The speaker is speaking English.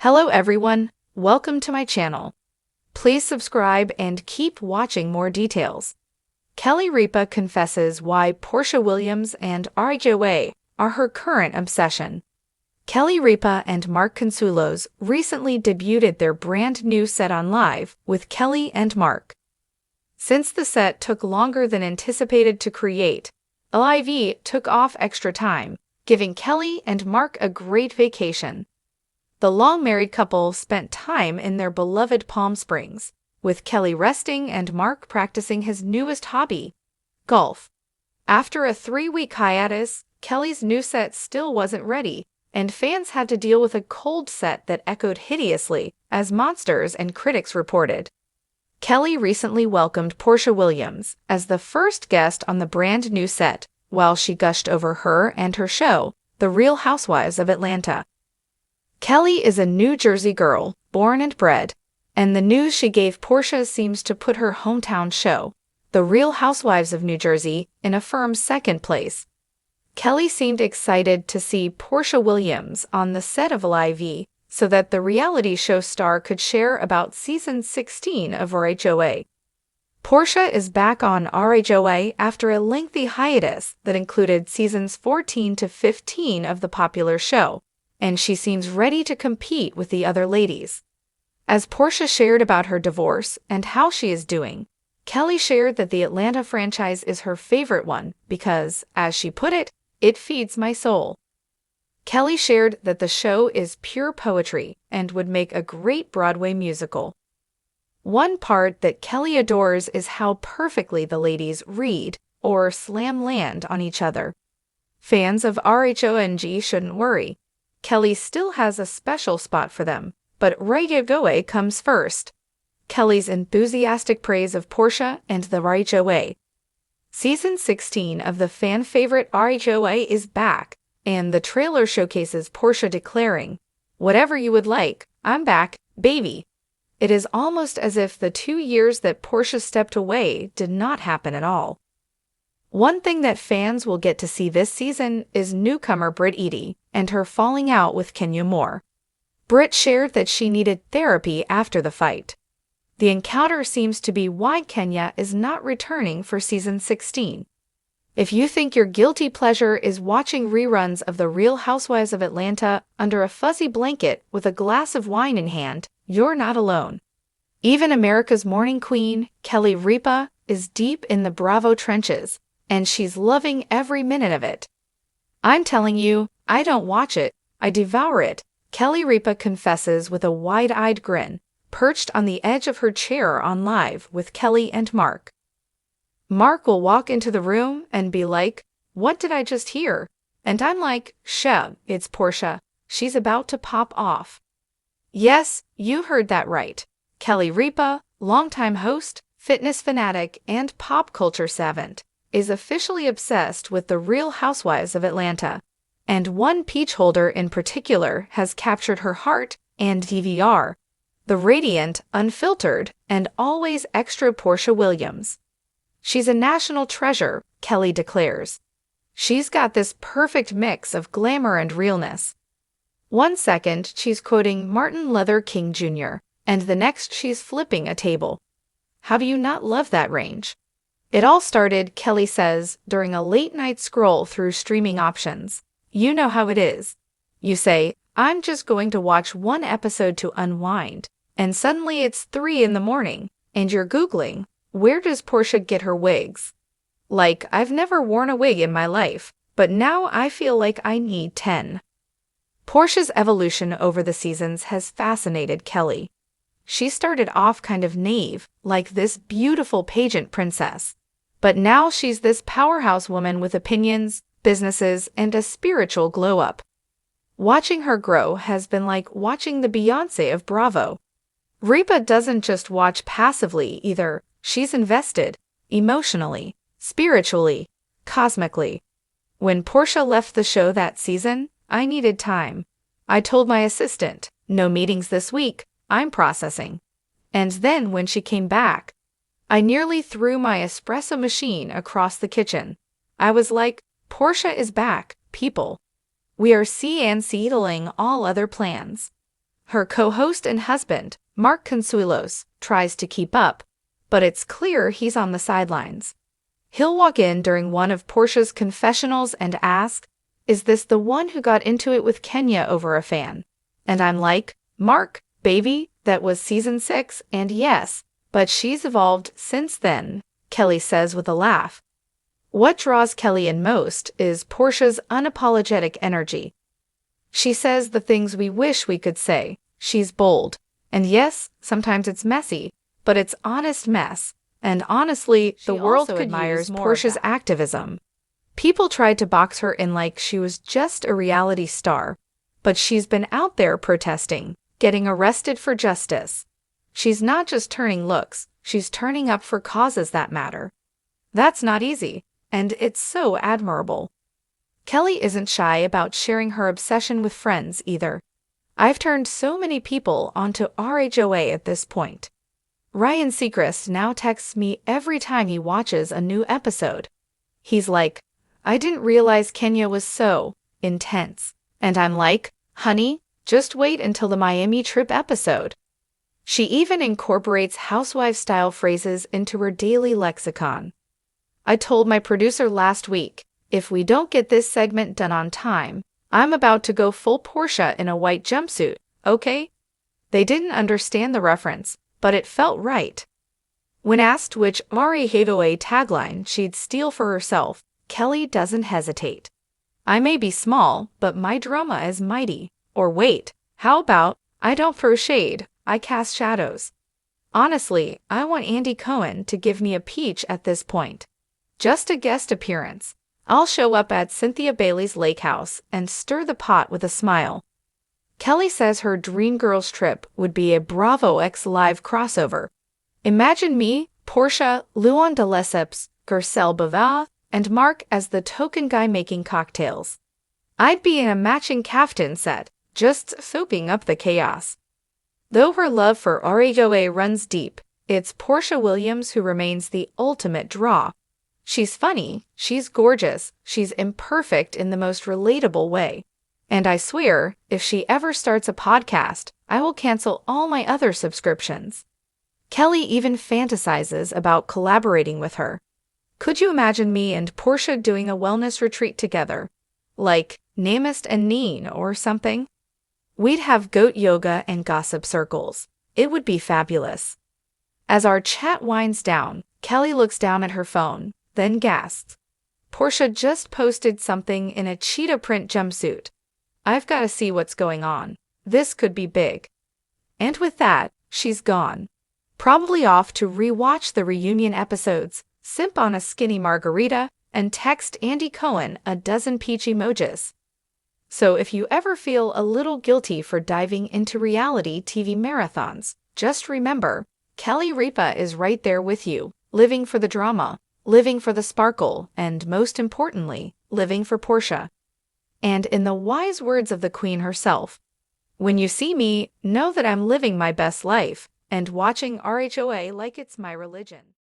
Hello everyone, welcome to my channel. Please subscribe and keep watching more details. Ripa confesses why Porsha Williams and RHOA are her current obsession. Ripa and Mark Consuelos recently debuted their brand new set on Live with Kelly and Mark. Since the set took longer than anticipated to create, Live took off extra time, giving Kelly and Mark a great vacation. The long-married couple spent time in their beloved Palm Springs, with Kelly resting and Mark practicing his newest hobby, golf. After a 3-week hiatus, Kelly's new set still wasn't ready, and fans had to deal with a cold set that echoed hideously, as monsters and critics reported. Kelly recently welcomed Porsha Williams as the first guest on the brand new set, while she gushed over her and her show, The Real Housewives of Atlanta. Kelly is a New Jersey girl, born and bred, and the news she gave Porsha seems to put her hometown show, The Real Housewives of New Jersey, in a firm second place. Kelly seemed excited to see Porsha Williams on the set of Live so that the reality show star could share about season 16 of RHOA. Porsha is back on RHOA after a lengthy hiatus that included seasons 14 to 15 of the popular show, and she seems ready to compete with the other ladies. As Porsha shared about her divorce and how she is doing, Kelly shared that the Atlanta franchise is her favorite one because, as she put it, "It feeds my soul." Kelly shared that the show is pure poetry and would make a great Broadway musical. One part that Kelly adores is how perfectly the ladies read or slam land on each other. Fans of RHONG shouldn't worry. Kelly still has a special spot for them, but RHOA comes first. Kelly's enthusiastic praise of Porsha and the RHOA. Season 16 of the fan-favorite RHOA is back, and the trailer showcases Porsha declaring, "Whatever you would like, I'm back, baby." It is almost as if the 2 years that Porsha stepped away did not happen at all. One thing that fans will get to see this season is newcomer Britt Eady and her falling out with Kenya Moore. Britt shared that she needed therapy after the fight. The encounter seems to be why Kenya is not returning for season 16. If you think your guilty pleasure is watching reruns of The Real Housewives of Atlanta under a fuzzy blanket with a glass of wine in hand, you're not alone. Even America's morning queen, Ripa, is deep in the Bravo trenches, and she's loving every minute of it. "I'm telling you, I don't watch it, I devour it," Ripa confesses with a wide-eyed grin, perched on the edge of her chair on Live with Kelly and Mark. Mark will walk into the room and be like, "What did I just hear?" And I'm like, "Sheh, it's Porsha. She's about to pop off." Yes, you heard that right. Ripa, longtime host, fitness fanatic, and pop culture savant, is officially obsessed with The Real Housewives of Atlanta. And one peach holder in particular has captured her heart and DVR. The radiant, unfiltered, and always extra Porsha Williams. "She's a national treasure," Kelly declares. "She's got this perfect mix of glamour and realness. One second she's quoting Martin Luther King Jr., and the next she's flipping a table. How do you not love that range?" It all started, Kelly says, during a late-night scroll through streaming options. You know how it is. You say, "I'm just going to watch one episode to unwind," and suddenly it's 3 in the morning, and you're Googling, "Where does Porsha get her wigs?" Like, I've never worn a wig in my life, but now I feel like I need 10. Porsha's evolution over the seasons has fascinated Kelly. She started off kind of naive, like this beautiful pageant princess. But now she's this powerhouse woman with opinions, businesses, and a spiritual glow-up. Watching her grow has been like watching the Beyoncé of Bravo. Ripa doesn't just watch passively either, she's invested, emotionally, spiritually, cosmically. When Porsha left the show that season, I needed time. I told my assistant, "No meetings this week, I'm processing." And then when she came back, I nearly threw my espresso machine across the kitchen. I was like, "Porsha is back, people. We are CNCing all other plans." Her co-host and husband, Mark Consuelos, tries to keep up, but it's clear he's on the sidelines. He'll walk in during one of Porsha's confessionals and ask, "Is this the one who got into it with Kenya over a fan?" And I'm like, "Mark, baby, that was season 6, and yes, but she's evolved since then," Kelly says with a laugh. What draws Kelly in most is Porsha's unapologetic energy. She says the things we wish we could say. She's bold. And yes, sometimes it's messy, but it's honest mess. And honestly, the world admires Porsha's activism. People tried to box her in like she was just a reality star, but she's been out there protesting, getting arrested for justice. She's not just turning looks, she's turning up for causes that matter. That's not easy, and it's so admirable. Kelly isn't shy about sharing her obsession with friends either. I've turned so many people onto RHOA at this point. Ryan Seacrest now texts me every time he watches a new episode. He's like, "I didn't realize Kenya was so intense." And I'm like, "Honey, just wait until the Miami trip episode." She even incorporates housewife-style phrases into her daily lexicon. I told my producer last week, if we don't get this segment done on time, I'm about to go full Porsha in a white jumpsuit, okay? They didn't understand the reference, but it felt right. When asked which RHOA tagline she'd steal for herself, Kelly doesn't hesitate. "I may be small, but my drama is mighty." Or wait, how about, "I don't throw shade, I cast shadows." Honestly, I want Andy Cohen to give me a peach at this point. Just a guest appearance. I'll show up at Cynthia Bailey's lake house and stir the pot with a smile. Kelly says her dream girls trip would be a Bravo X Live crossover. Imagine me, Porsha, Luan de Lesseps, Garcelle Bavard, and Mark as the token guy making cocktails. I'd be in a matching caftan set, just soaping up the chaos. Though her love for RHOA runs deep, it's Porsha Williams who remains the ultimate draw. She's funny, she's gorgeous, she's imperfect in the most relatable way. And I swear, if she ever starts a podcast, I will cancel all my other subscriptions. Kelly even fantasizes about collaborating with her. Could you imagine me and Porsha doing a wellness retreat together? Like Namist and Neen or something? We'd have goat yoga and gossip circles. It would be fabulous. As our chat winds down, Kelly looks down at her phone, then gasps. Porsha just posted something in a cheetah print jumpsuit. I've got to see what's going on. This could be big. And with that, she's gone. Probably off to rewatch the reunion episodes, simp on a skinny margarita, and text Andy Cohen a dozen peach emojis. So if you ever feel a little guilty for diving into reality TV marathons, just remember, Kelly Ripa is right there with you, living for the drama, living for the sparkle, and most importantly, living for Porsha. And in the wise words of the Queen herself, "When you see me, know that I'm living my best life and watching RHOA like it's my religion."